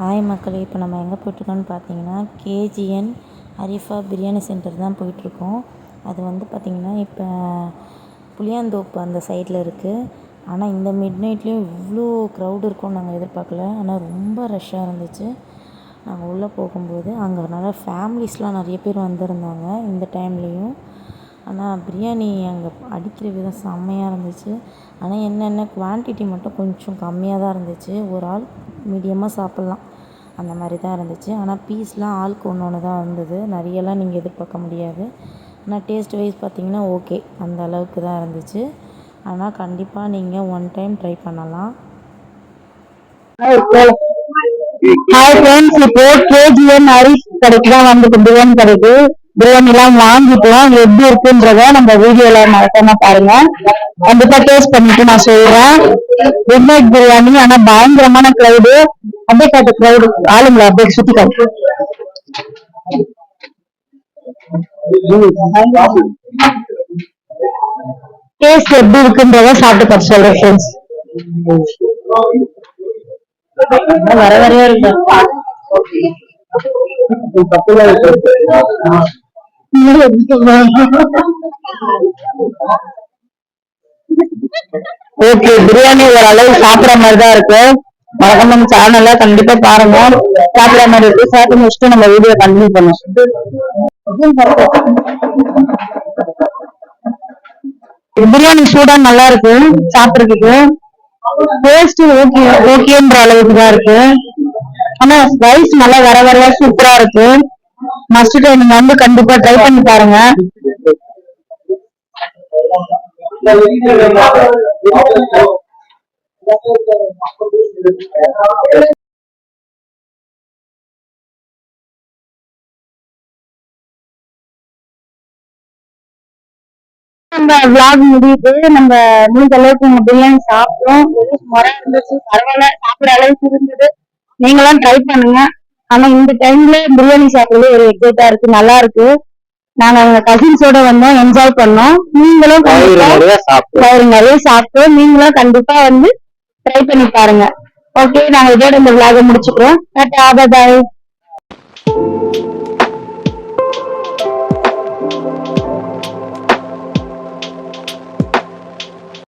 Hi மக்களே, இப்போ நம்ம எங்கே போயிட்டுருக்கோன்னு பார்த்தீங்கன்னா கேஜிஎன் அரிஃபா பிரியாணி சென்டர் தான் போயிட்டுருக்கோம். அது வந்து பார்த்திங்கன்னா இப்போ புளியாந்தோப்பு அந்த சைடில் இருக்குது. ஆனால் இந்த மிட் நைட்லேயும் இவ்வளோ க்ரௌடு இருக்கும்னு நாங்கள் எதிர்பார்க்கல. ஆனால் ரொம்ப ரஷ்ஷாக இருந்துச்சு. நாங்கள் உள்ளே போகும்போது அங்கே நிறையா ஃபேமிலிஸ்லாம் நிறைய பேர் வந்திருந்தாங்க இந்த டைம்லேயும். ஆனால் பிரியாணி அங்கே அடிக்கிற விதம் செம்மையாக இருந்துச்சு. ஆனால் என்னென்ன குவான்டிட்டி மட்டும் கொஞ்சம் கம்மியாக தான் இருந்துச்சு. ஒரு ஆள் மீடியமாக சாப்பிட்லாம் அந்த மாதிரி தான் இருந்துச்சு. ஆனால் பீஸ்லாம் ஆளுக்கு ஒன்று தான் இருந்தது. நிறையெல்லாம் நீங்கள் எதிர்பார்க்க முடியாது. ஆனால் டேஸ்ட் வைஸ் பார்த்திங்கன்னா ஓகே, அந்த அளவுக்கு தான் இருந்துச்சு. ஆனால் கண்டிப்பாக நீங்கள் ஒன் டைம் ட்ரை பண்ணலாம். ஹாய் ஃப்ரெண்ட்ஸ், இப்போ கேஜிஎன் அரிசி கடைக்கு தான் வந்துட்டு பிரியாணி கடைக்கு பிரியாணி எல்லாம் வாங்கிட்டோம். எப்படி இருக்குன்றத நம்ம வீடியோல மறக்காம பாருங்க. கண்டிப்பா டேஸ்ட் பண்ணிட்டு நான் சொல்றேன். மிட் நைட் பிரியாணி, ஆனா பயங்கரமான கிரௌடு. அப்படியே காட்டு கிரௌடு ஆளுங்களை அப்படியே சுத்தி காட்டு. டேஸ்ட் எப்படி இருக்குன்றத சாப்பிட்டு பார்த்து சொல்றேன் ஃப்ரெண்ட்ஸ். வர வரையா இருக்கு. ஓகே, பிரியாணி ஓரளவு சாப்பிடற மாதிரி தான் இருக்கு. மறக்காம நம்ம சேனல்ல கண்டிப்பா பாருங்க. சாப்பிடற மாதிரி இருக்கு. சாப்பிட்டு முடிச்சுட்டு நம்ம வீடியோ கண்டினியூ பண்ணுவோம். பிரியாணி சூடா நல்லா இருக்கு சாப்பிடுறதுக்கு. டேஸ்ட் ஓகேன்ற அளவுக்கு தான் இருக்கு. ஆனா ரைஸ் நல்லா வர வரையா சூப்பரா இருக்கு. மஸ்ட் ட்ரை, நீங்க வந்து கண்டிப்பா ட்ரை பண்ணி பாருங்க. நம்ம விளாக் முடியுது. நம்ம முடிஞ்ச அளவுக்கு நம்ம பிரியாணி சாப்பிட்டோம். முறை இருந்துச்சு, பரவாயில்ல, சாப்பிட அளவுக்கு இருந்தது. நீங்களும் ட்ரை பண்ணுங்க. ஆனா இந்த டைம்ல பிரியாணி சாப்பிடுறது ஒரு எக்ஸைட்டா இருக்கு, நல்லா இருக்கு. நாங்க அவங்க கசின்ஸோட வந்தோம், என்ஜாய் பண்ணோம். நீங்களும் நிறைய சாப்பிட்டோம். நீங்களும் கண்டிப்பா வந்து ட்ரை பண்ணி பாருங்க. ஓகே, நாங்க இதோட இந்த விளாக முடிச்சுக்கிறோம். Tata, bye bye.